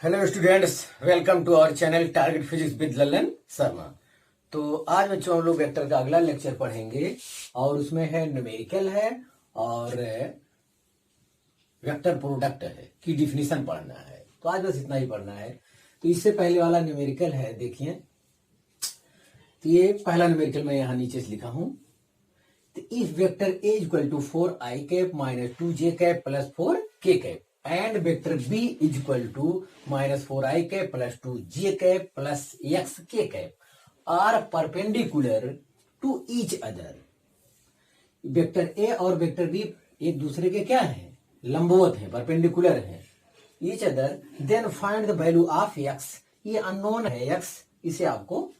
Hello students, welcome to our channel target physics with Lalan Sharma. तो आज बच्चों हम लोग वेक्टर का अगला लेक्चर पढ़ेंगे और उसमें है न्यूमेरिकल है और वेक्टर प्रोडक्ट है की डिफिनीशन पढ़ना है। तो आज बस इतना ही पढ़ना है। तो इससे पहले वाला न्यूमेरिकल है, देखिए। तो ये पहला न्यूमेरिकल मैं यहाँ नीचे से लिखा हूं। तो if vector A equal to 4i cap minus 2j cap plus 4k cap and vector b is equal to minus 4i cap plus 2j cap plus xk cap are perpendicular to each other। Vector a और vector B एक दूसरे के क्या हैं? लंबवत हैं, perpendicular हैं each other. Then find the value of x. ये अननोन है एक्स, इसे आपको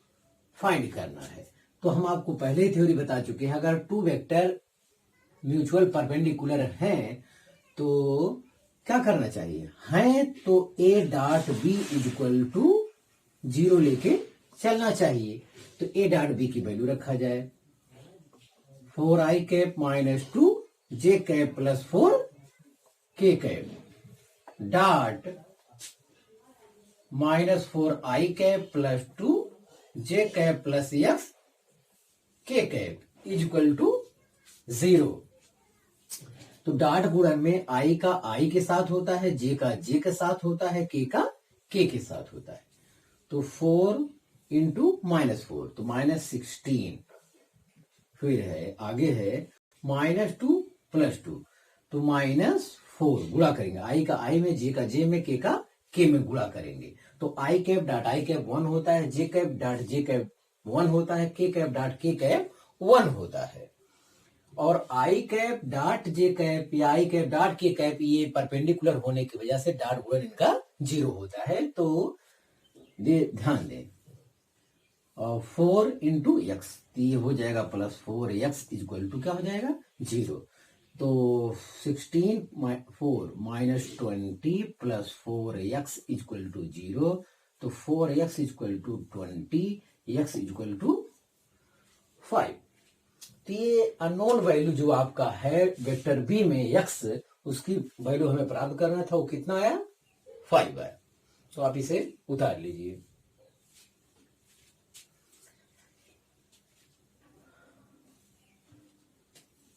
फाइंड करना है। तो हम आपको पहले ही थ्योरी बता चुके हैं, अगर टू वेक्टर म्यूचुअल परपेंडिकुलर हैं तो क्या करना चाहिए है, तो a dot b is equal to 0 लेके चलना चाहिए। तो ए डॉट बी की वैल्यू रखा जाए 4i cap minus 2j cap plus 4k cap dot minus 4i cap plus 2j cap plus xk cap is equal to 0। तो dot गुणन में आई का आई के साथ होता है, जे का जे के साथ होता है, के का के के साथ होता है। तो 4 इंटू -4 तो -16। फिर है आगे है -2 प्लस 2 तो -4 गुणा करेंगे। आई का आई में, जे का जे में, के का के में गुणा करेंगे। तो I cap dot I cap 1 होता है, J cap dot J cap 1 होता है, के कैप डॉट के कैप 1 होता है। और आई कैप डॉट जे कैप या आई कैप डॉट के कैप ये परपेंडिकुलर होने की वजह से डॉट गुणन इनका 0 होता है। तो ध्यान दें, और 4 इंटू एक्स ये हो जाएगा प्लस 4x इक्वल टू क्या हो जाएगा 0। तो 16 4 minus 20 plus 4x equal to 0। तो 4x equal to 20, x equal to 5। तो ये अननोन वैल्यू जो आपका है वेक्टर बी में x, उसकी वैल्यू हमें प्राप्त करना था। वो कितना आया? 5 आया। तो आप इसे उतार लीजिए।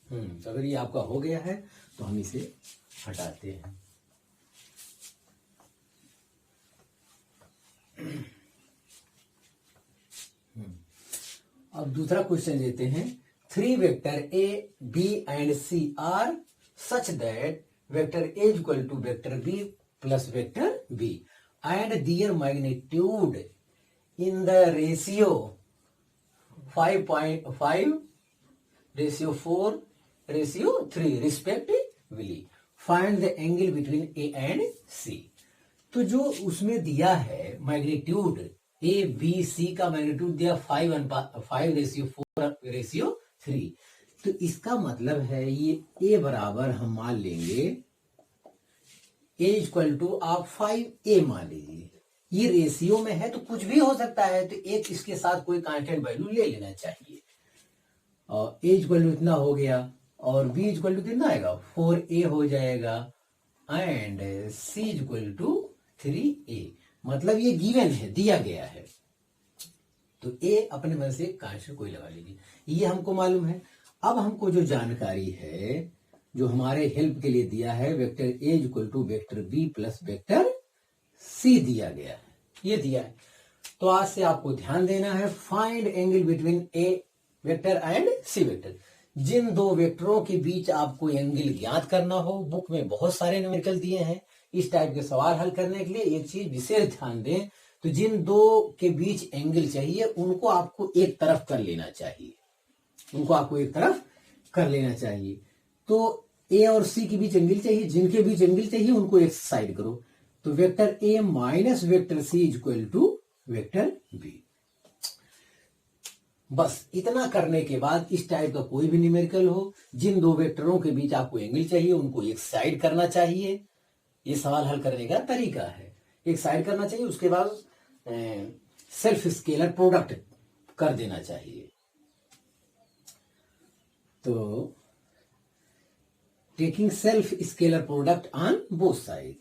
तो अगर ये आपका हो गया है तो हम इसे हटाते हैं। अब दूसरा क्वेश्चन लेते हैं। 3 vector A B and C are such that vector A equal to vector B plus vector B and their magnitude in the ratio 5.5 ratio 4 ratio 3 respectively. Find the angle between A and C. तो जो उसमें दिया है magnitude A B C का magnitude दिया 5 ratio 4 ratio 3। तो इसका मतलब है ये ए बराबर हम मान लेंगे ए इक्वल टू आप 5a मान लीजिए। ये रेशियो में है तो कुछ भी हो सकता है, तो एक इसके साथ कोई कांस्टेंट वैल्यू ले लेना चाहिए। और ए इक्वल टू इतना हो गया और बी इक्वल टू कितना आएगा 4a हो जाएगा and C equal to 3a। मतलब ये गिवन है, दिया गया है। तो ए अपने मन से कांस्टेंट कोई लगा लीजिए, ये हमको मालूम है। अब हमको जो जानकारी है जो हमारे हेल्प के लिए दिया है, vector A equal to vector B plus vector c दिया गया है, ये दिया है। तो आज से आपको ध्यान देना है, find angle between A vector and C vector. जिन दो वेक्टरों के बीच आपको एंगल ज्ञात करना हो, बुक में बहुत सारे न्यूमेरिकल दिए हैं। इस टाइप के सवाल हल करने के लिए एक चीज विशेष ध्यान दें, तो जिन दो के बीच एंगल चाहिए उनको आपको एक तरफ कर लेना चाहिए, उनको आपको एक तरफ कर लेना चाहिए। तो ए और सी के बीच एंगल चाहिए, जिनके बीच एंगल चाहिए उनको एक साइड करो। तो vector A minus vector C equal to vector b. बस इतना करने के बाद इस टाइप का कोई भी न्यूमेरिकल हो, जिन दो वेक्टरों के बीच आपको एंगल चाहिए उनको एक साइड करना चाहिए। ये सवाल हल करने का तरीका है, एक साइड करना चाहिए, उसके बाद सेल्फ स्केलर प्रोडक्ट कर देना चाहिए। तो taking self scalar product on both side.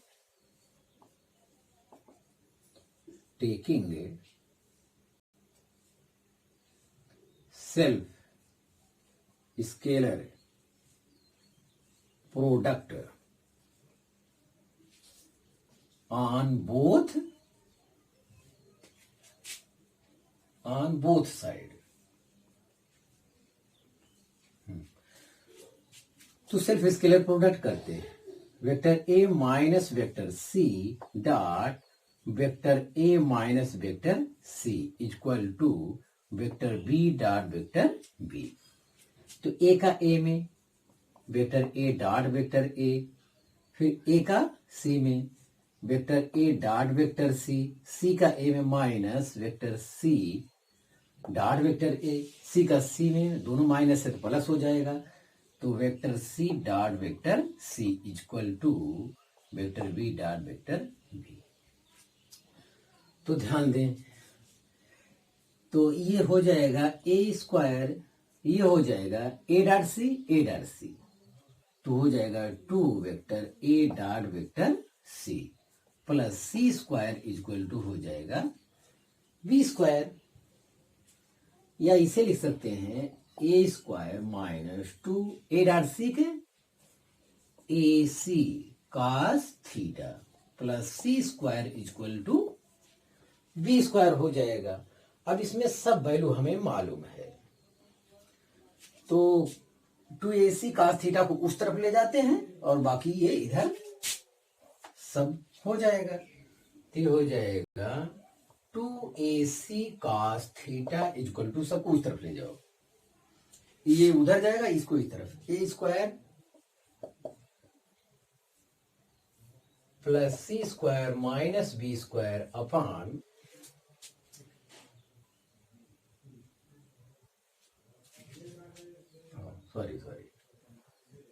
taking self scalar product on both side. तो सेल्फ स्केलर प्रोडक्ट करते हैं vector A minus vector C dot vector A minus vector C equal to vector B dot vector B. तो A का A में vector A dot vector A, फिर A का C में vector ए dot vector C, C का A में minus vector सी dot vector ए, सी का C में दोनों माइनस है तो प्लस हो जाएगा। तो vector C dot vector C equal to vector B dot vector B. तो ध्यान दें, तो ये हो जाएगा ए स्क्वायर, ये हो जाएगा ए डॉट सी, तो हो जाएगा 2 vector A dot vector C plus C square equal to हो जाएगा बी स्क्वायर, या इसे लिख सकते हैं A square minus 2 A dot C के A C cos theta plus C square equal to B square हो जाएगा। अब इसमें सब वैल्यू हमें मालूम है, तो 2ac cos थीटा को उस तरफ ले जाते हैं और बाकी ये इधर सब हो जाएगा। तो ये हो जाएगा 2ac cos theta equal to, सबको उस तरफ ले जाओ, ये उधर जाएगा, इसको इस तरफ, A square plus C square minus B square upon sorry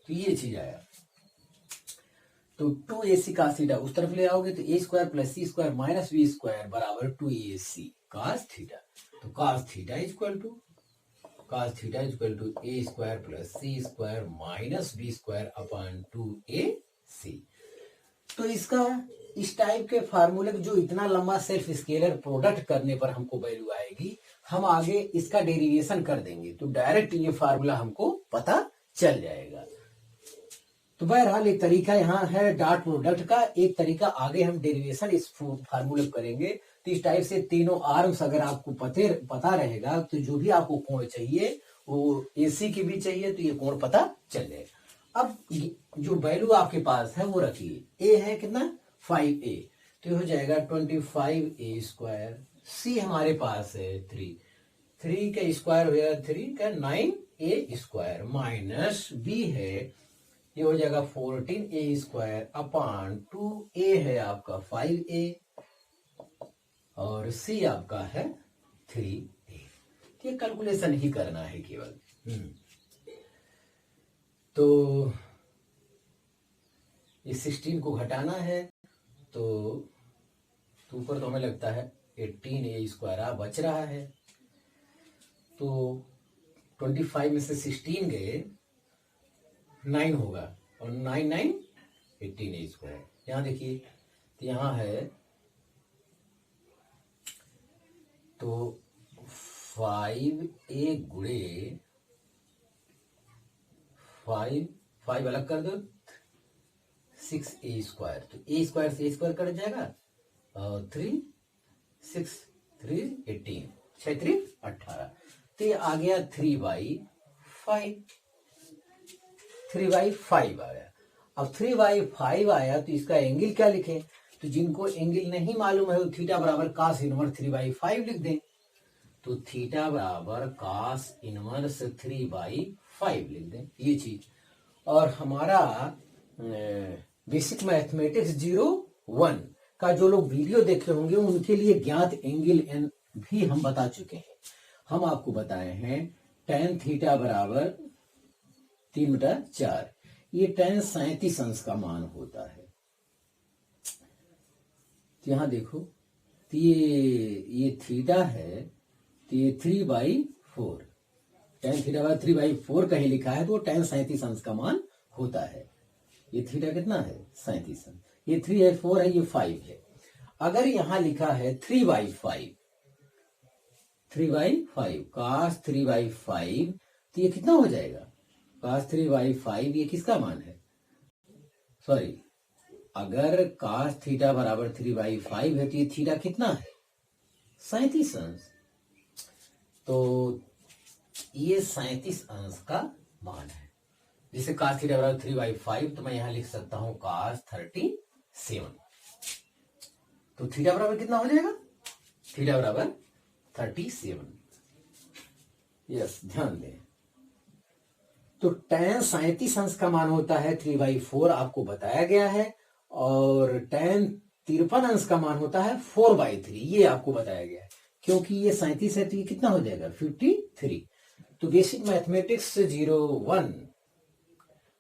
तो ये चीज आया। तो 2ac cos थीटा उस तरफ ले आओगे तो a square plus C square minus B square बराबर 2ac cos थीटा। तो cos theta equal to a square plus C square minus B square upon 2ac। तो इसका इस टाइप के फार्मूले जो इतना लंबा सेल्फ स्केलर प्रोडक्ट करने पर हमको वैल्यू आएगी, हम आगे इसका डेरिवेशन कर देंगे तो डायरेक्ट ये फार्मूला हमको पता चल जाएगा। तो बहरहाल एक तरीका यहाँ है डॉट प्रोडक्ट का, एक तरीका आगे हम डेरिवेशन इस फार्मूले करेंगे। तो इस टाइप से तीनों आर्म्स अगर आपको पता रहेगा तो जो भी आपको कोण चाहिए वो एसी की भी चाहिए तो ये कोण पता चल जाएगा। अब जो वैल्यू आपके पास है वो रखिए, ए है कितना 5a, तो ये हो जाएगा 25a स्क्वायर, सी हमारे पास है 3 का स्क्वायर हो जाएगा 3 का 9a स्क्वायर माइनस बी है, ये हो जाएगा 14a स्क्वायर अपॉन 2a है आपका 5a और c आपका है 3a। ये कैलकुलेशन ही करना है केवल। तो ये 16 को घटाना है तो ऊपर तो हमें लगता है 18a स्क्वायर बच रहा है, तो 25 में से 16 गए 9 होगा और 9 9 18a स्क्वायर। यहाँ देखिए तो यहाँ है तो 5a गुणे 5 अलग कर दो 6a स्क्वायर, तो a स्क्वायर से a स्क्वायर कट जाएगा और 3 6 3 18 6 3 18, तो ये आ गया 3/5 आ गया। अब 3/5 आया तो इसका एंगल क्या लिखें, तो जिनको एंगल नहीं मालूम है वो थीटा बराबर cos इनवर्स 3/5 लिख दें, तो थीटा बराबर cos इनवर्स 3/5 लिख दें ये चीज। और हमारा बेसिक मैथमेटिक्स 01 का जो लोग वीडियो देखे होंगे उनके लिए ज्ञात एंगल एन भी हम बता चुके हैं। हम आपको बताए हैं tan थीटा बराबर 3/4, ये tan 37 अंश का मान होता है। तो यहां देखो तो ये थीटा है तो ये 3/4, tan थीटा बराबर 3/4 कहीं लिखा है तो वो tan 37 अंश का मान होता है। ये थीटा कितना है 37 अंश, ये 3 है 4 है ये 5 है। अगर यहां लिखा है 3/5, 3/5 cos 3/5, तो ये कितना हो जाएगा? cos 3/5 ये किसका मान है? सॉरी, अगर cos थीटा बराबर 3/5 है तो ये थीटा कितना है? 37 अंश। तो ये 37 अंश का मान है। जिसे cos थीटा बराबर 3/5, तो मैं यहां लिख सकता हूं cos 37। तो थीटा बराबर कितना हो जाएगा? थीटा बराबर 37। यस, ध्यान दें। तो tan 37 अंश का मान होता है 3/4, आपको बताया गया है। और tan 53 अंश का मान होता है 4/3, ये आपको बताया गया है। क्योंकि ये 37 है तो ये कितना हो जाएगा? 53। तो बेसिक मैथमेटिक्स 01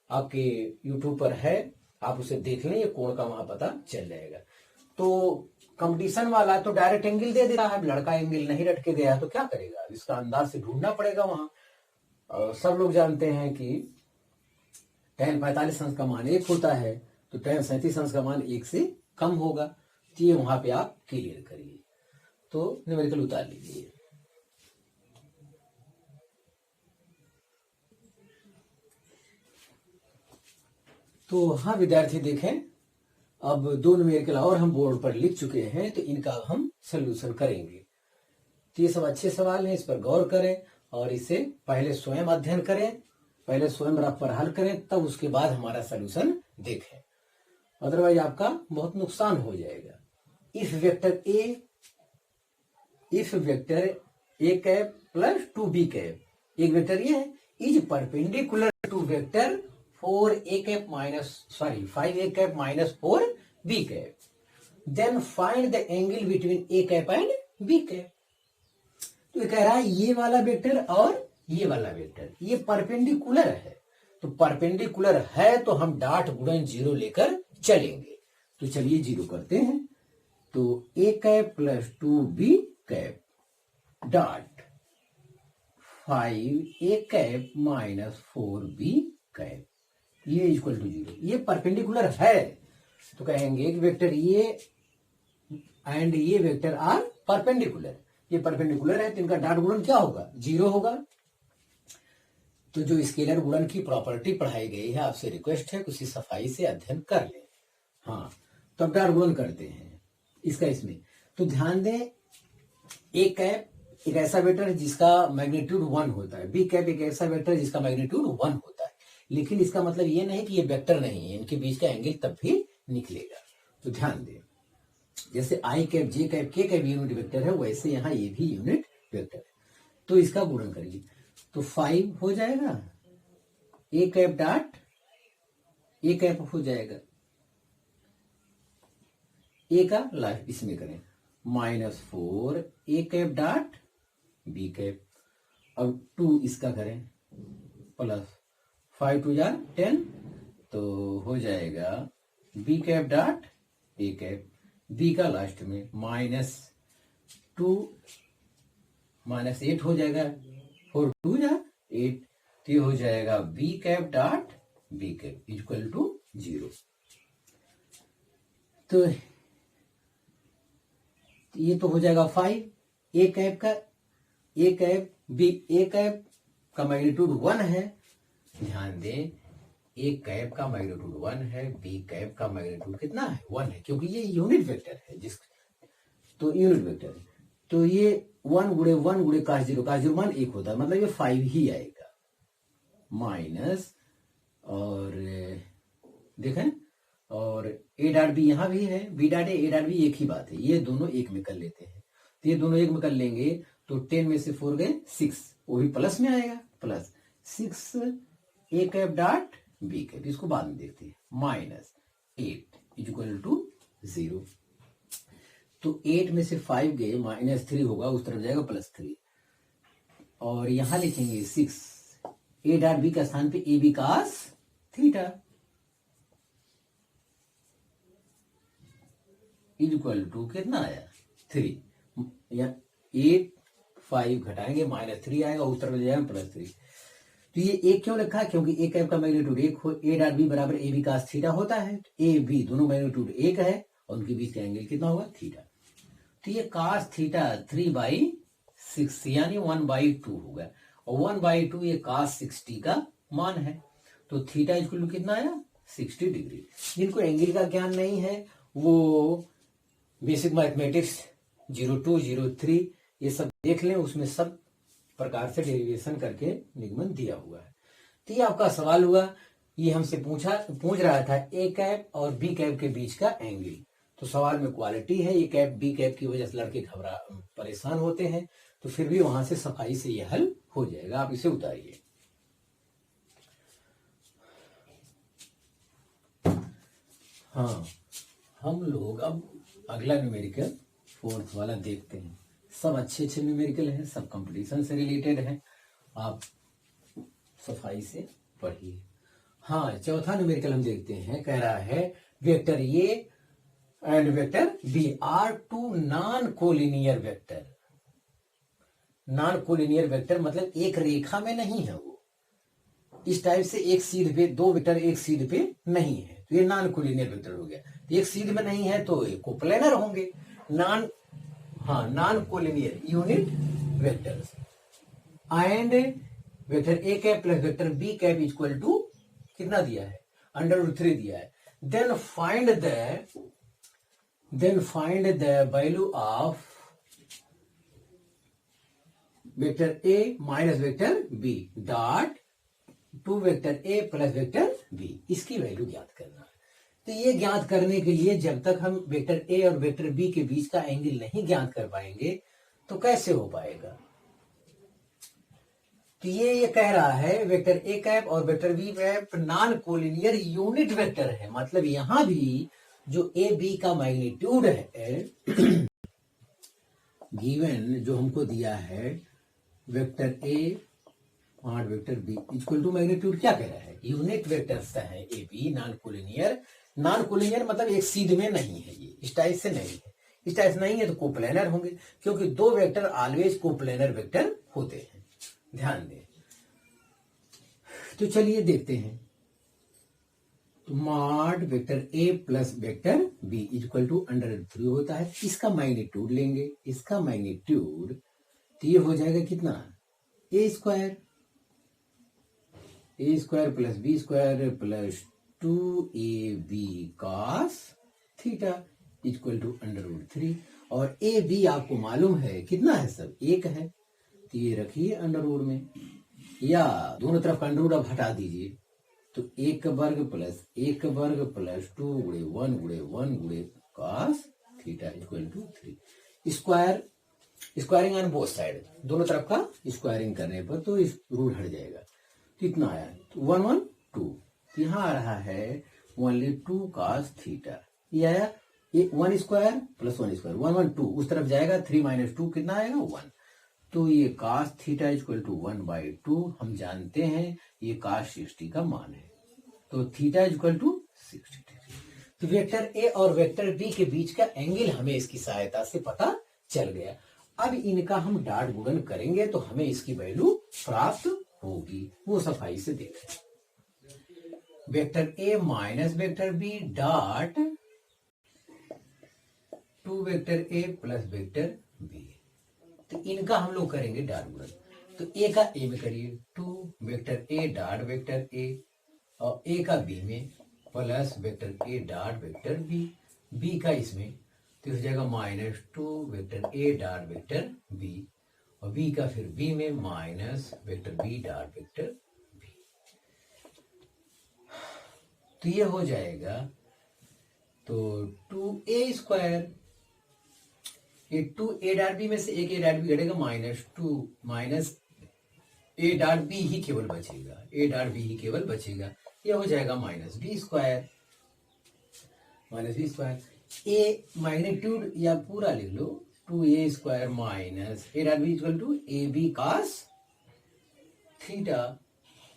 आपके यूट्यूब पर है, आप उसे देख लें, ये कोण का वहां पता चल जाएगा। तो कंपटीशन वाला तो डायरेक्ट एंगल दे देता है, लड़का एंगल नहीं रट के गया तो क्या करेगा? इसका अंदाज से ढूंढना पड़ेगा वहां। सब लोग जानते हैं कि tan 45 अंश का मान 1 होता है, तो tan 37 अंश का मान 1 से कम होगा। तो ये वहां पे आप क्लियर करिए। तो न्यूमेरिकल उतार लीजिए। तो हाँ विद्यार्थी देखें, अब 2 न्यूमेरिकल और हम बोर्ड पर लिख चुके हैं, तो इनका हम सोल्यूशन करेंगे। तो ये सब अच्छे सवाल हैं, इस पर गौर करें और इसे पहले स्वयं अध्ययन करें, पहले स्वयं रफ पर हल करें, तब उसके बाद हमारा सोल्यूशन देखें। अदरवाइज आपका बहुत नुकसान हो जाएगा। If vector a cap plus 2b cap, एक वेक्टर ये है, is perpendicular to vector 5a cap minus 4b cap, then find the angle between a cap and b cap. तो ये कह रहा है ये वाला वेक्टर और ये वाला वेक्टर ये परपेंडिकुलर है। तो परपेंडिकुलर है तो हम डॉट गुणन 0 लेकर चलेंगे। तो चलिए 0 करते हैं। तो a cap plus 2b cap dot 5a cap minus 4b cap, ये इक्वल टू 0। ये परपेंडिकुलर है तो कहेंगे कि वेक्टर ये एंड ये वेक्टर आर परपेंडिकुलर। ये परपेंडिकुलर है तो इनका डॉट गुणन क्या होगा? 0 होगा। तो जो स्केलर गुणन की प्रॉपर्टी पढ़ाई गई है, आपसे रिक्वेस्ट है कुछ सफाई से अध्ययन कर ले। हाँ, तो अब डॉट गुणन करते हैं इसका इसमें। तो ध्यान दें, ए कैप एक ऐसा वेक्टर है जिसका मैग्नीट्यूड 1 होता है, बी कैप एक ऐसा वेक्टर है जिसका मैग्नीट्यूड 1 होता है। लेकिन इसका मतलब ये नहीं कि ये वेक्टर नहीं है, इनके बीच का एंगल तब भी निकलेगा। तो ध्यान दें, जैसे आई कैप जे कैप के कैप यूनिट वेक्टर है, वैसे यहाँ ये भी यूनिट वेक्टर है। तो इसका गुणन करिए तो 5 हो जाएगा, A cap dot a cap हो जाएगा, ए का लास्ट इसमें करें minus 4 A cap dot b cap. अब 2 इसका करें प्लस 5 2 जा 10, तो हो जाएगा b cap dot a cap, b का लास्ट में माइनस 2 माइनस 8 हो जाएगा, 4 2 जा 8, तो ये हो जाएगा b cap dot b cap equal to 0। तो ये तो हो जाएगा 5 ए कैप का, ए कैप का मैग्नीट्यूड 1 है। ध्यान दें, ए कैप का मैग्नीट्यूड 1 है, बी कैप का मैग्नीट्यूड कितना है? 1 है, क्योंकि ये यूनिट वेक्टर है तो यूनिट वेक्टर है। तो ये 1 गुणे cos 0 मान 1 होता है, मतलब ये 5 ही आएगा माइनस, और देखें, और ए डॉट बी यहां भी है, b dot a dot b एक ही बात है, ये दोनों एक में कर लेते हैं। तो ये दोनों एक में कर लेंगे तो 10 में से 4 गए 6, वो भी प्लस में आएगा, plus 6 A cap dot b cap, इसको बाद में देखते हैं, माइनस 8 इक्वल टू 0। तो 8 में से 5 गए माइनस 3 होगा, उस तरफ जाएगा प्लस 3, और यहां लिखेंगे 6 ए डॉट बी का स्थान पे a b cos theta equal to कितना आया? 3, या 8 5 घटाएंगे माइनस 3 आएगा, उस तरफ जाएगा प्लस 3। तो ये एक क्यों लिखा है? क्योंकि ए कैप का मैग्नीट्यूड 1 हो, ए डॉट बी बराबर ए बी cos थीटा होता है, ए बी दोनों मैग्नीट्यूड 1 है, और उनके बीच का एंगल कितना होगा, थीटा। तो ये cos थीटा 3/6 यानी 1/2 होगा, और 1/2 ये cos 60 का मान है। तो थीटा इक्वल टू कितना आया, 60 डिग्री। जिनको एंगल का ज्ञान नहीं है वो बेसिक मैथमेटिक्स 02, 03 ये सब देख लें, उसमें सब प्रकार से डेरिवेशन करके निगमन दिया हुआ है। तो ये आपका सवाल हुआ, ये हमसे पूछ रहा था ए कैप और बी कैप के बीच का एंगल। तो सवाल में क्वालिटी है, ये कैप बी कैप की वजह से लड़के परेशान होते हैं, तो फिर भी वहां से सफाई से ये हल हो जाएगा। आप इसे उतारिए। हाँ, हम लोग अब अगला न्यूमेरिकल 4th वाला देखते हैं। सब अच्छे अच्छे न्यूमेरिकल हैं, सब कंपटीशन से रिलेटेड हैं, आप सफाई से पढ़िए। हाँ, चौथा न्यूमेरिकल हम देखते हैं। कह रहा है vector a and vector b are two non collinear vector. Non collinear vector मतलब एक रेखा में नहीं है वो, इस टाइप से एक सीध पे, दो वेक्टर एक सीध पे नहीं है, तो ये नॉन कोलिनियर वेक्टर हो गया। एक सीध में नहीं है तो ये कोप्लेनर होंगे। Non collinear unit vectors and vector a cap plus vector b cap equal to कितना दिया है, √3 दिया है। Then find the value of vector A minus vector B dot two vector a plus vector b, इसकी वैल्यू ज्ञात करना है। तो ये ज्ञात करने के लिए जब तक हम वेक्टर ए और वेक्टर बी के बीच का एंगल नहीं ज्ञात कर पाएंगे तो कैसे हो पाएगा। तो ये कह रहा है वेक्टर ए कैप और vector b cap non collinear unit vector है, मतलब यहां भी जो ए बी का मैग्नीट्यूड है गिवन जो हमको दिया है वेक्टर ए और vector B equal to magnitude क्या कह रहा है, यूनिट वेक्टर्स है a b non collinear. Non collinear मतलब एक सीध में नहीं है, ये इस टाइप से नहीं है, इस टाइप से नहीं है तो कोप्लेनर होंगे, क्योंकि दो वेक्टर ऑलवेज कोप्लेनर वेक्टर होते हैं, ध्यान दें। तो चलिए देखते हैं। तो mod vector a plus vector B equal to √3 होता है। इसका मैग्नीट्यूड लेंगे, इसका मैग्नीट्यूड तो ये हो जाएगा कितना, A square plus B square plus 2ab cos theta equal to √3। और ए बी आपको मालूम है कितना है, सब एक है, तो ये रखिए अंडर में, या दोनों तरफ का अंडर अब हटा दीजिए, तो 1 वर्ग प्लस 1 वर्ग प्लस 2 गुणे 1 गुणे 1 गुणे cos theta equal to 3। Squaring on both side, दोनों तरफ का स्क्वायरिंग करने पर तो इस रूट हट जाएगा। कितना आया, तो 1 1 2, यहाँ आ रहा है ओनली 2 cos थीटा, ये आया 1 स्क्वायर प्लस 1 स्क्वायर 1 1 2, उस तरफ जाएगा 3 - 2 कितना आएगा 1, तो ये cos थीटा इक्वल टू 1/2 हम जानते हैं ये cos 60 का मान है, तो थीटा इक्वल टू 60 डिग्री। तो वेक्टर ए और वेक्टर बी के बीच का एंगल हमें इसकी सहायता से पता चल गया। अब इनका हम डॉट गुणन करेंगे तो हमें इसकी वैल्यू प्राप्त होगी, वो सफाई से देखें। Vector A minus vector B dot two vector a plus vector B, तो इनका हम लोग करेंगे डॉट गुणन। तो ए का ए में करिए, 2 vector A dot vector a, और ए का बी में प्लस वेक्टर ए डॉट वेक्टर बी, बी का इसमें तो हो जाएगा -2 वेक्टर ए डॉट वेक्टर बी, और बी का फिर बी में minus vector B dot vector B. तो ये हो जाएगा तो 2a स्क्वायर, ये 2a डॉट बी में से एक a डॉट बी घटेगा -2 माइनस a डॉट बी ही केवल बचेगा, a डॉट बी ही केवल बचेगा, ये हो जाएगा -b स्क्वायर, ए मैग्नीट्यूड या पूरा लिख लो 2a square minus a dot b equal to ab cos theta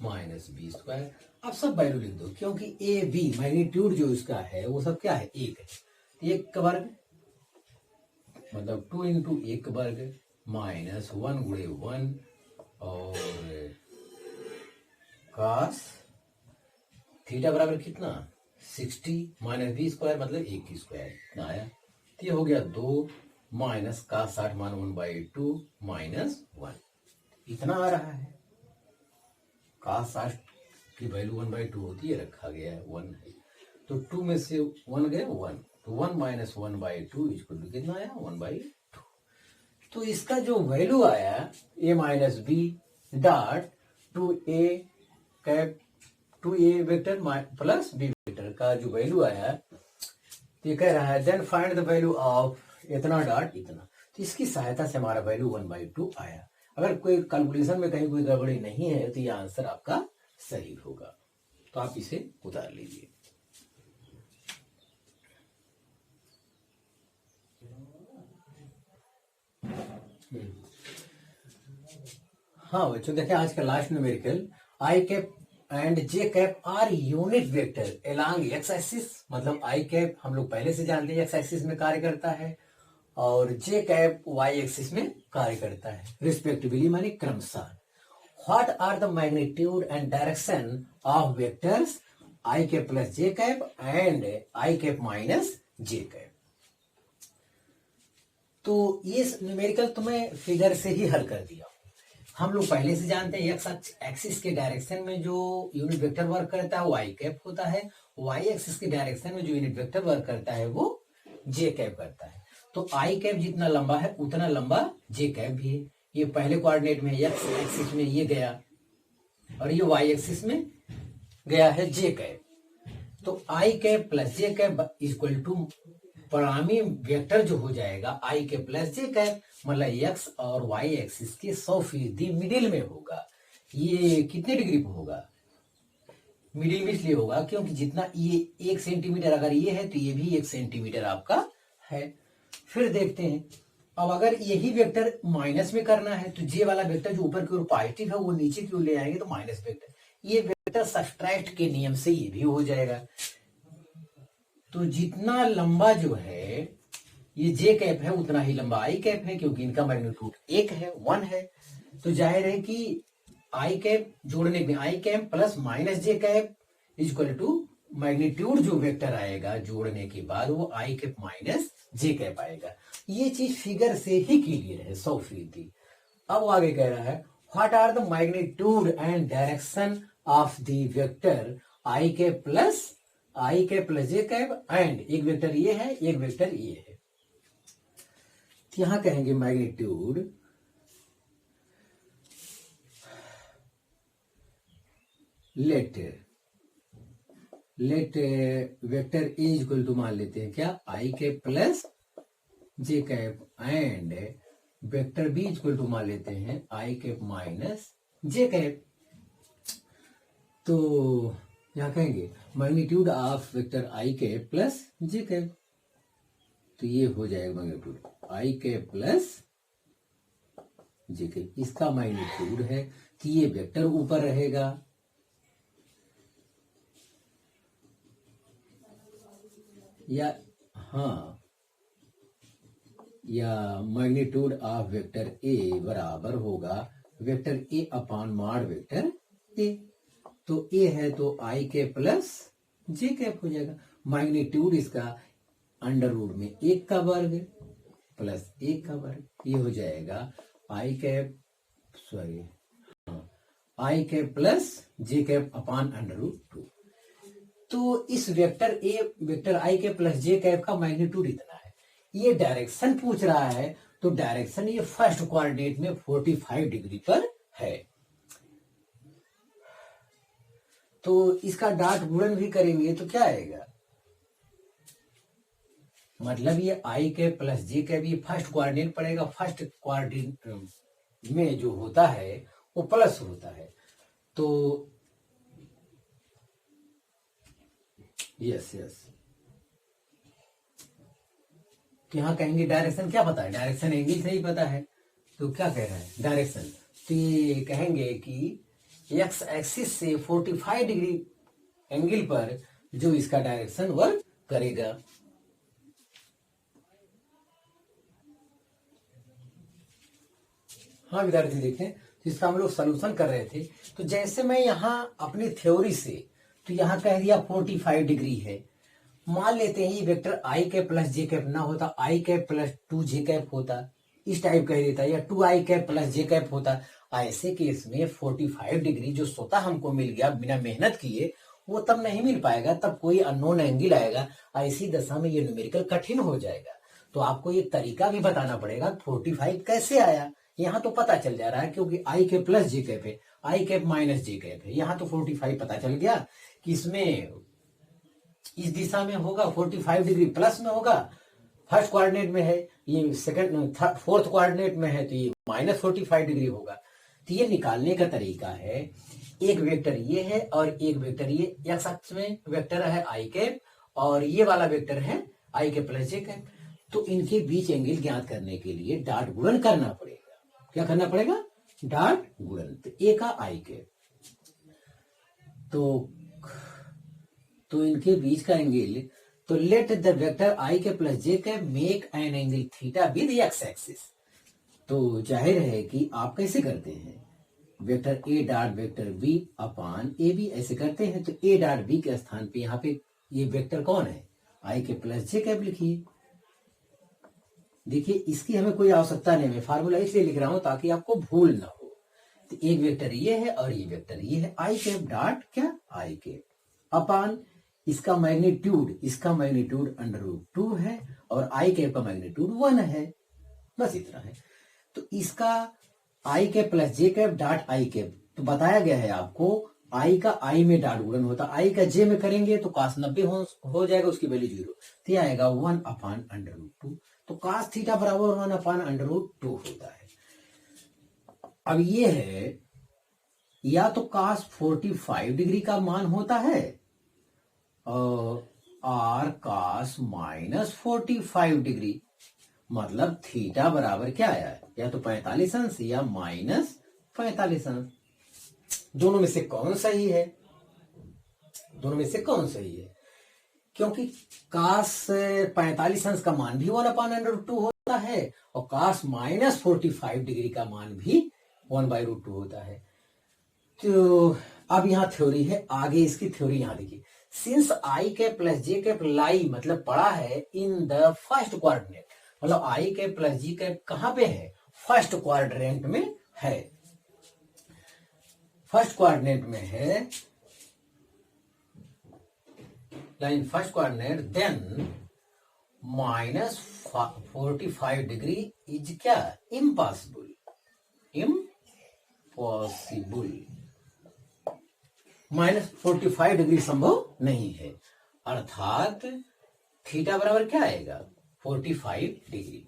minus b square. अब सब वैल्यू लिख दो, क्योंकि ए बी मैग्नीट्यूड जो इसका है वो सब क्या है, एक है, एक का वर्ग मतलब 2 × 1 वर्ग माइनस 1 गुणे 1 और cos थीटा बराबर कितना 60 माइनस बी स्क्वायर मतलब 1 की स्क्वायर इतना आया। तो ये हो गया 2 माइनस का 60 मान 1/2 माइनस 1 इतना आ रहा है। का 60 की वैल्यू 1/2 होती है, रखा गया है 1 है, तो 2 में से 1 गया 1, तो 1 माइनस 1/2 इक्वल टू कितना आया 1/2। तो इसका जो वैल्यू आया a minus b dot 2a cap 2a vector plus b vector का जो वैल्यू आया, तो ये कह रहा है then find the value of इतना डॉट इतना। तो इसकी सहायता से हमारा वैल्यू 1/2 आया। अगर कोई कैलकुलेशन में कहीं कोई गड़बड़ी नहीं है तो ये आंसर आपका सही होगा। तो आप इसे उतार लीजिए। हाँ बच्चों देखिए, आज का last numerical i cap and j cap are unit vector along x axis. मतलब आई कैप हम लोग पहले से जानते हैं एक्स एक्सिस में कार्य करता है और जे कैप वाई एक्सिस में कार्य करता है रिस्पेक्टिवली, माने क्रमशः। What are the magnitude and direction of vectors I cap plus J cap and i cap minus J cap. तो ये न्यूमेरिकल तुम्हें फिगर से ही हल कर दिया। हम लोग पहले से जानते हैं एक्स एक्सिस के डायरेक्शन में जो यूनिट वेक्टर वर्क करता है वो आई कैप होता है, वाई एक्सिस के डायरेक्शन में जो यूनिट वेक्टर वर्क करता है वो जे कैप करता है। तो आई कैप जितना लंबा है उतना लंबा जे कैप भी है। ये पहले कोऑर्डिनेट में एक्स एक्सिस में ये गया और ये वाई एक्सिस में गया है जे कैप। तो I cap plus J cap equal to परिणामी वेक्टर जो हो जाएगा आई के प्लस जे कैप, मतलब एक्स और वाई एक्सिस के 100% मिडिल में होगा। ये कितने डिग्री पे होगा? मिडिल में इसलिए होगा क्योंकि जितना ये 1 सेंटीमीटर अगर ये है तो ये भी 1 सेंटीमीटर आपका है। फिर देखते हैं, अब अगर यही वेक्टर माइनस में करना है तो जे वाला वेक्टर जो ऊपर की ओर पॉजिटिव है वो नीचे की ओर ले आएंगे तो माइनस वेक्टर। ये वेक्टर सब्सट्रैक्ट के नियम से ये भी हो जाएगा। तो जितना लंबा जो है ये जे कैप है उतना ही लंबा आई कैप है, क्योंकि इनका मैग्नीट्यूड 1 है 1 है। तो जाहिर है कि आई कैप जोड़ने में I cap plus minus J cap equal to magnitude जो वेक्टर आएगा जोड़ने के बाद वो I cap minus J cap आएगा। ये चीज फिगर से ही क्लियर है 100%। अब वो आगे कह रहा है what are the magnitude and direction of the vector I cap plus J cap and एक वेक्टर ये है एक वेक्टर ये है। तो यहां कहेंगे magnitude let vector A equal to मान लेते हैं क्या I cap plus J cap and vector B equal to मान लेते हैं I cap minus J cap. तो यहां कहेंगे magnitude of vector I cap plus J cap, तो ये हो जाएगा magnitude I cap plus J cap. इसका मैग्नीट्यूड है कि ये वेक्टर ऊपर रहेगा या मैग्नीट्यूड ऑफ वेक्टर ए बराबर होगा vector A upon mod vector ए। तो ए है तो आई के प्लस जे कैप हो जाएगा। मैग्नीट्यूड इसका अंडर रूट में 1 का वर्ग प्लस 1 का वर्ग, ये हो जाएगा आई कैप आई कैप प्लस जे कैप अपॉन अंडर रूट 2। तो इस वेक्टर ए वेक्टर आई के प्लस जे कैप का मैग्नीट्यूड इतना है। ये डायरेक्शन पूछ रहा है तो डायरेक्शन ये फर्स्ट कोऑर्डिनेट में 45 डिग्री पर है। तो इसका डॉट गुणन भी करेंगे तो क्या आएगा, मतलब ये आई के प्लस जे कैप ये फर्स्ट कोऑर्डिनेट पड़ेगा। फर्स्ट कोऑर्डिनेट में जो होता है वो प्लस होता है। तो यस तो यहां कहेंगे डायरेक्शन क्या पता है, डायरेक्शन एंगल से ही पता है। तो क्या कह रहा है डायरेक्शन, तो ये कहेंगे कि एक्स एक्सिस से 45 डिग्री एंगल पर जो इसका डायरेक्शन वर्क करेगा। हाँ विद्यार्थी देखें, तो इसका हम लोग सॉल्यूशन कर रहे थे। तो जैसे मैं यहाँ अपनी थ्योरी से तो यहां कह दिया 45 डिग्री है। मान लेते हैं ये vector I cap plus J cap ना होता, आई कैप प्लस 2 जे कैप होता, इस टाइप कह देता, या 2 आई कैप प्लस जे कैप होता। ऐसे केस में 45 डिग्री जो स्वतः हमको मिल गया बिना मेहनत किए, वो तब नहीं मिल पाएगा, तब कोई अननोन एंगल आएगा। ऐसी दशा में ये न्यूमेरिकल कठिन हो जाएगा। तो आपको ये तरीका भी बताना पड़ेगा 45 कैसे आया। यहाँ तो पता चल जा रहा है क्योंकि आई कैप प्लस जे कैप है, आई कैप माइनस जे कैप है। यहाँ तो 45 पता चल गया कि इसमें इस दिशा में होगा, 45 डिग्री प्लस में होगा, फर्स्ट कोऑर्डिनेट में है, ये सेकंड फोर्थ कोऑर्डिनेट में है, तो ये माइनस 45 डिग्री होगा। तो ये निकालने का तरीका है, एक वेक्टर ये है और एक वेक्टर ये एक्स अक्ष में वेक्टर है आई कैप, और ये वाला वेक्टर है आई कैप प्लस जे कैप। तो इनके बीच एंगल ज्ञात करने के लिए डॉट गुणन करना पड़ेगा। क्या करना पड़ेगा? डॉट गुणन। तो ए का आई कैप, तो इनके बीच का एंगल, तो लेट द वेक्टर आई के प्लस जे के make an angle theta with x axis. तो जाहिर है कि आप कैसे करते हैं, vector A dot vector b upon a b ऐसे करते हैं। तो ए डॉट बी के स्थान पे यहाँ पे ये वेक्टर कौन है? आई के प्लस जे कैप लिखिए। देखिए इसकी हमें कोई आवश्यकता नहीं, मैं फार्मूला इसलिए लिख रहा हूं ताकि आपको भूल ना हो। तो एक वेक्टर ये है और ये वेक्टर ये है, आई कैप डॉट क्या आई कैप अपान इसका मैग्नीट्यूड √2 है और आई कैप का मैग्नीट्यूड 1 है, बस इतना है। तो इसका I cap plus J cap dot I cap, तो बताया गया है आपको आई का आई में डॉट गुणन होता, आई का जे में करेंगे तो cos 90 हो जाएगा, उसकी वैल्यू 0, तो आएगा 1 अपान √2। तो cos थीटा बराबर 1 अपान √2 होता है। अब ये है, या तो cos 45 डिग्री का मान होता है और cos माइनस 45 डिग्री, मतलब थीटा बराबर क्या आया है, या तो 45 अंश या माइनस 45 अंश। दोनों में से कौन सही है? दोनों में से कौन सही है? क्योंकि cos 45 अंश का मान भी 1 अपान √2 होता है और cos माइनस 45 डिग्री का मान भी 1/√2 होता है। तो अब यहाँ थ्योरी है, आगे इसकी थ्योरी यहाँ देखिए। Since I cap plus J cap lie मतलब पड़ा है इन द फर्स्ट क्वाड्रेंट, मतलब आई कैप प्लस जी कैप कहां पे है? फर्स्ट क्वाड्रेंट में है, फर्स्ट क्वाड्रेंट में है line first quadrant, then minus 45 degree is क्या? Impossible, impossible. माइनस 45 डिग्री संभव नहीं है, अर्थात थीटा बराबर क्या आएगा? 45 डिग्री।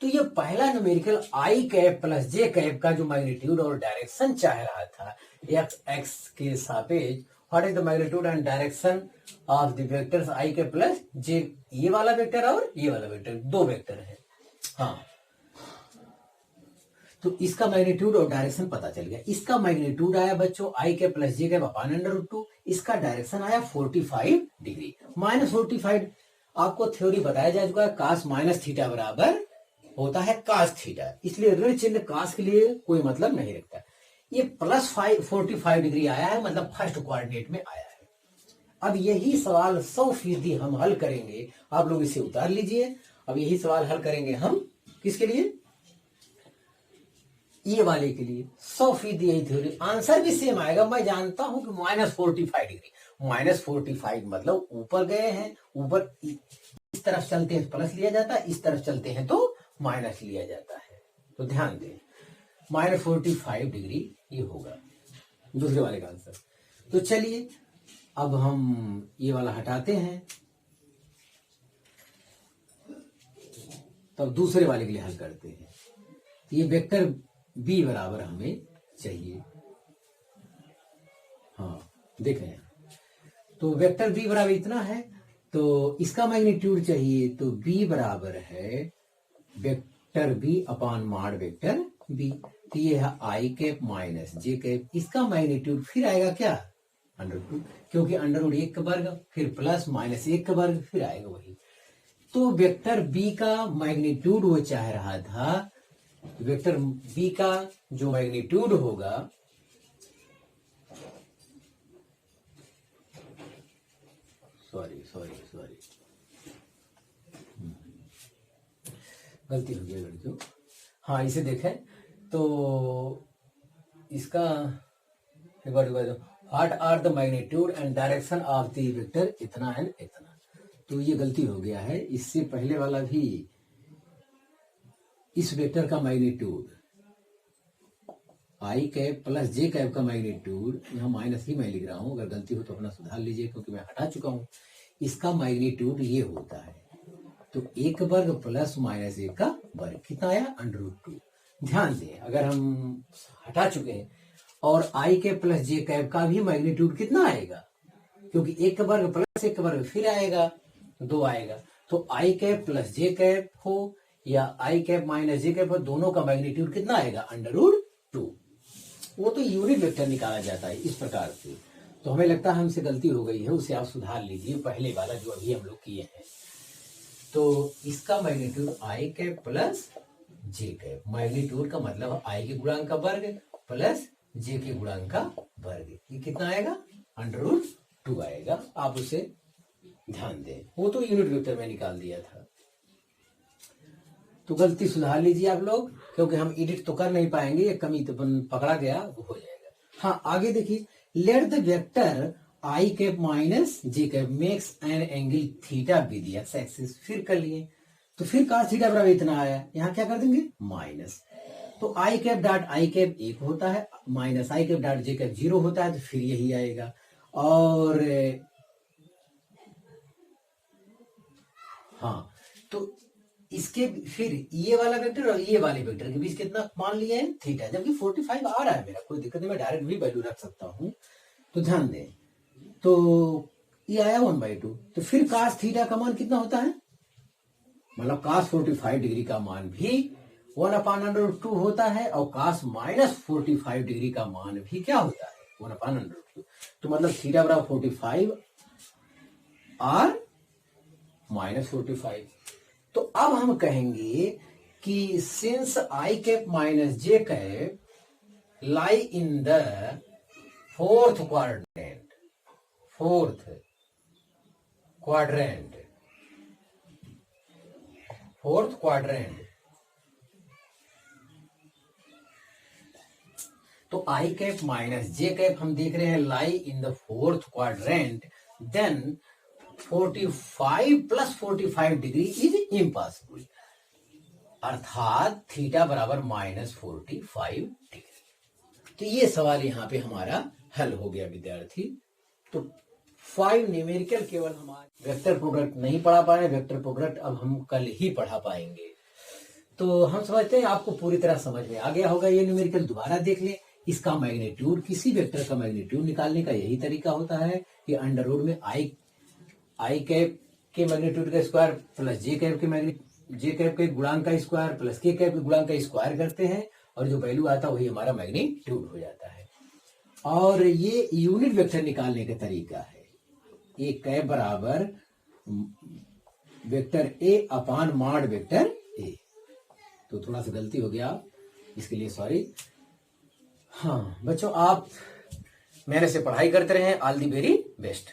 तो ये पहला numerical i cap plus J cap का जो मैग्नीट्यूड और डायरेक्शन चाह रहा था एक्स एक्स के सापेक्ष, what is the magnitude and direction of the vectors I cap plus J, ये वाला वेक्टर और ये वाला वेक्टर, दो वेक्टर है। हाँ, तो इसका मैग्नीट्यूड और डायरेक्शन पता चल गया। इसका मैग्नीट्यूड आया बच्चों आई कैप प्लस जे कैप अपान √2, इसका डायरेक्शन आया 45 डिग्री माइनस 45। आपको थ्योरी बताया जा चुका है, cos माइनस थीटा बराबर होता है cos थीटा, इसलिए ऋण चिन्ह cos के लिए कोई मतलब नहीं रखता। ये प्लस 45 डिग्री आया है, मतलब फर्स्ट कोऑर्डिनेट में आया है। अब यही सवाल 100% हम हल करेंगे, आप लोग इसे उतार लीजिए। अब यही सवाल हल करेंगे हम किसके लिए? ये वाले के लिए। 100% यही थ्योरी, आंसर भी सेम आएगा। मैं जानता हूं कि माइनस 45 डिग्री, माइनस 45 मतलब ऊपर गए हैं, ऊपर इस तरफ चलते हैं प्लस लिया जाता है, इस तरफ चलते हैं तो माइनस लिया जाता है। तो ध्यान दें, माइनस 45 डिग्री ये होगा दूसरे वाले का आंसर। तो चलिए अब हम ये वाला हटाते हैं, तब दूसरे वाले के लिए हल करते हैं। ये वेक्टर बी बराबर हमें चाहिए। हाँ देखें, तो वेक्टर बी बराबर इतना है, तो इसका मैग्नीट्यूड चाहिए, तो बी बराबर है वेक्टर बी अपान माड वेक्टर बी। तो ये है आई कैप माइनस जे कैप, इसका मैग्नीट्यूड फिर आएगा क्या? √2, क्योंकि √1 का वर्ग फिर प्लस माइनस 1 का वर्ग फिर आएगा वही। तो वेक्टर बी का मैग्नीट्यूड वो चाह रहा था, वेक्टर बी का जो मैग्नीट्यूड होगा सॉरी गलती हो गई लड़कियों। हाँ इसे देखें तो इसका what are the magnitude and direction of the vector इतना एंड इतना। तो ये गलती हो गया है। इससे पहले वाला भी इस वेक्टर का magnitude I cap plus J cap का मैग्नीट्यूड, यहाँ माइनस ही मैं लिख रहा हूं, अगर गलती हो तो अपना सुधार लीजिए क्योंकि मैं हटा चुका हूं। इसका मैग्नीट्यूड ये होता है, तो एक वर्ग प्लस माइनस एक का वर्ग कितना आया √2। ध्यान दें अगर हम हटा चुके हैं और आई कैप प्लस जे कैप का भी मैग्नीट्यूड कितना आएगा, क्योंकि एक वर्ग प्लस एक वर्ग फिर आएगा 2 आएगा। तो I cap plus J cap हो या आई कैप माइनस जे कैप हो, दोनों का मैग्नीट्यूड कितना आएगा √2। वो तो यूनिट वेक्टर निकाला जाता है इस प्रकार से। तो हमें लगता है हमसे गलती हो गई है, उसे आप सुधार लीजिए पहले वाला जो अभी हम लोग किए हैं। तो इसका magnitude I cap plus J cap, magnitude का मतलब आई के गुणांक का वर्ग प्लस जे के गुणांक का वर्ग, ये कितना आएगा √2 आएगा। आप उसे ध्यान दें, वो तो यूनिट वेक्टर में निकाल दिया था। तो गलती सुधार लीजिए आप लोग, क्योंकि हम एडिट तो कर नहीं पाएंगे, ये कमी तो पकड़ा गया वो हो जाएगा। हाँ आगे देखिए, let the vector I cap minus J cap makes an angle theta with the x axis. फिर कर लिए तो फिर cos थीटा बराबर इतना आया, यहाँ क्या कर देंगे माइनस। तो I cap dot I cap 1 होता है, माइनस आई कैप डॉट जे कैप 0 होता है, तो फिर यही आएगा। और हाँ तो इसके फिर ये वाला वेक्टर और ये वाले वेक्टर के बीच कितना मान लिया है थीटा, जबकि 45 आ रहा है मेरा, कोई दिक्कत नहीं, मैं डायरेक्ट भी वैल्यू रख सकता हूं। तो ध्यान दें, तो ये आया 1/2। तो फिर cos थीटा का मान कितना होता है, मतलब cos 45 डिग्री का मान भी 1/√2 होता है, और cos माइनस 45 डिग्री का मान भी क्या होता है 1/√2। तो मतलब थीटा बराबर 45 और माइनस 45। तो अब हम कहेंगे कि since I cap minus J cap lie in the fourth quadrant, तो I cap minus J cap हम देख रहे हैं lie in the fourth quadrant, then 45 plus 45 degree is impossible, अर्थात थीटा बराबर -45 डिग्री। तो ये सवाल यहाँ पे हमारा हल हो गया विद्यार्थी। तो 5 न्यूमेरिकल केवल हमारे वेक्टर प्रोडक्ट नहीं पढ़ा पाए, वेक्टर प्रोडक्ट अब हम कल ही पढ़ा पाएंगे। तो हम समझते हैं आपको पूरी तरह समझ में आ गया होगा। ये न्यूमेरिकल दोबारा देख लें। इसका मैग्नीट्यूड, किसी वेक्टर का मैग्नीट्यूड निकालने का यही तरीका होता है कि अंडर रूट में आई कैप के मैग्नीट्यूड का स्क्वायर प्लस जे कैप के गुणांक का स्क्वायर प्लस के कैप के गुणांक का स्क्वायर करते हैं, और जो वैल्यू आता है वही हमारा मैग्नीट्यूड हो जाता है। और ये यूनिट वेक्टर निकालने का तरीका है। ए कैप बराबर vector A upon mod vector ए। तो थोड़ा सा गलती हो गया, इसके लिए सॉरी। हाँ बच्चों, आप मेरे से पढ़ाई करते रहें। All the very best.